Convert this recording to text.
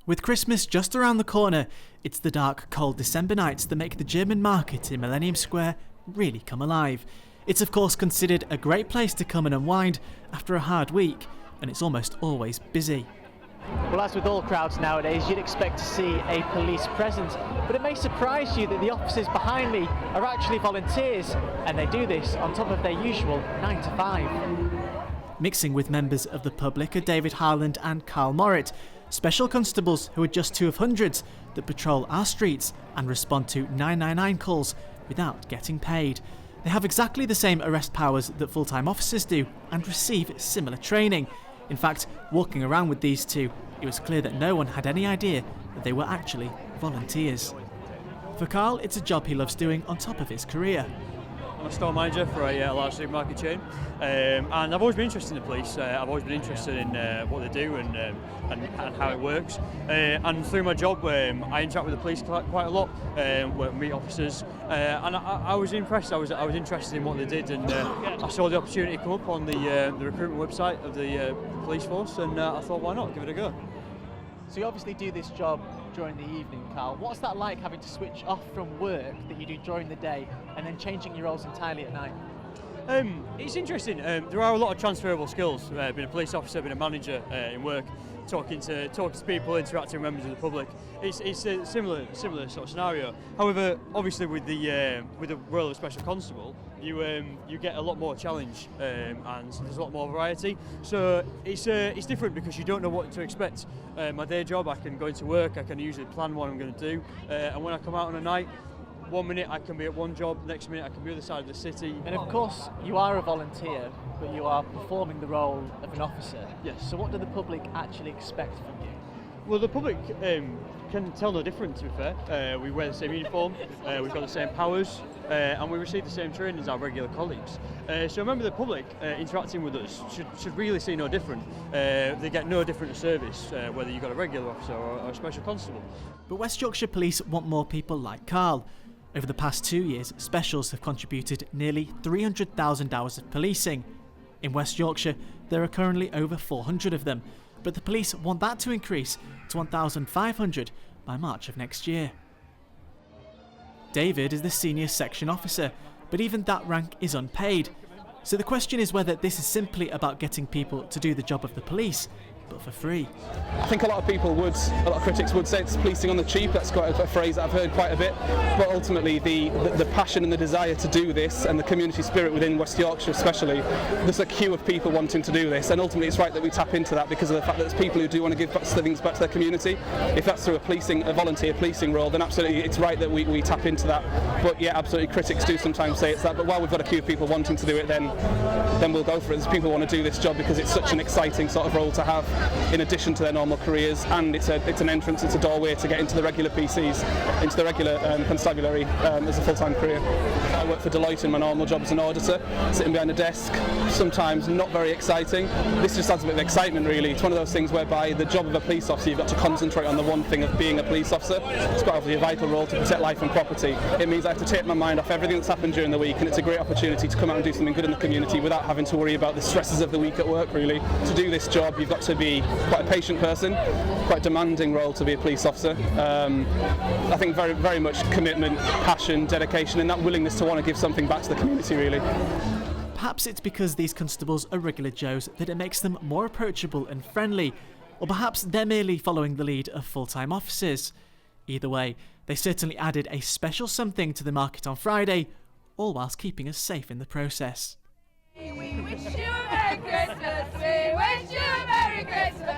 With Christmas just around the corner, it's the dark, cold December nights that make the German Market in Millennium Square really come alive. It's of course considered a great place to come and unwind after a hard week, and it's almost always busy. Well, as with all crowds nowadays, you'd expect to see a police presence, but it may surprise you that the officers behind me are actually volunteers, and they do this on top of their usual 9 to 5. Mixing with members of the public are David Harland and Carl Morritt, special constables who are just two of hundreds that patrol our streets and respond to 999 calls without getting paid. They have exactly the same arrest powers that full-time officers do and receive similar training. In fact, walking around with these two, it was clear that no one had any idea that they were actually volunteers. For Carl, it's a job he loves doing on top of his career. I'm a store manager for a large supermarket chain, and I've always been interested in the police. I've always been interested in what they do and how it works. And through my job, I interact with the police quite a lot, meet officers, and I was impressed. I was interested in what they did, and I saw the opportunity come up on the recruitment website of the police force, and I thought, why not, give it a go. So you obviously do this job during the evening, Carl. What's that like, having to switch off from work that you do during the day and then changing your roles entirely at night? It's interesting. There are a lot of transferable skills. Being a police officer, being a manager in work, talking to people, interacting with members of the public. It's a similar sort of scenario. However, obviously with the role of a special constable, you get a lot more challenge and there's a lot more variety. So it's different because you don't know what to expect. My day job, I can go into work, I can usually plan what I'm going to do, and when I come out on a night, 1 minute I can be at one job, next minute I can be on the other side of the city. And of course, you are a volunteer, but you are performing the role of an officer. Yes. So what do the public actually expect from you? Well, the public can tell no different, to be fair. We wear the same uniform, we've got the same powers, and we receive the same training as our regular colleagues. So a member of the public interacting with us should really see no different. They get no different service, whether you've got a regular officer or a special constable. But West Yorkshire Police want more people like Carl. Over the past 2 years, specials have contributed nearly 300,000 hours of policing. In West Yorkshire, there are currently over 400 of them, but the police want that to increase to 1,500 by March of next year. David is the senior section officer, but even that rank is unpaid. So the question is whether this is simply about getting people to do the job of the police, but for free. I think a lot of critics would say it's policing on the cheap. That's quite a phrase that I've heard quite a bit. But ultimately, the passion and the desire to do this, and the community spirit within West Yorkshire especially, there's a queue of people wanting to do this, and ultimately it's right that we tap into that because of the fact that there's people who do want to give things back to their community. If that's through a volunteer policing role, then absolutely it's right that we tap into that. But yeah, absolutely, critics do sometimes say it's that. But while we've got a queue of people wanting to do it, then we'll go for it. There's people who want to do this job because it's such an exciting sort of role to have, in addition to their normal careers, and it's an entrance, it's a doorway to get into the regular PCs, into the regular constabulary as a full-time career. I work for Deloitte in my normal job as an auditor, sitting behind a desk, sometimes not very exciting. This just adds a bit of excitement really. It's one of those things whereby the job of a police officer, you've got to concentrate on the one thing of being a police officer. It's quite obviously a vital role to protect life and property. It means I have to take my mind off everything that's happened during the week, and it's a great opportunity to come out and do something good in the community without having to worry about the stresses of the week at work really. To do this job, you've got to be quite a patient person, quite a demanding role to be a police officer. I think very, very much commitment, passion, dedication, and that willingness to want to give something back to the community really. Perhaps it's because these constables are regular Joes that it makes them more approachable and friendly, or perhaps they're merely following the lead of full-time officers. Either way, they certainly added a special something to the market on Friday, all whilst keeping us safe in the process. We wish you a Merry Christmas, we wish you a Merry Christmas.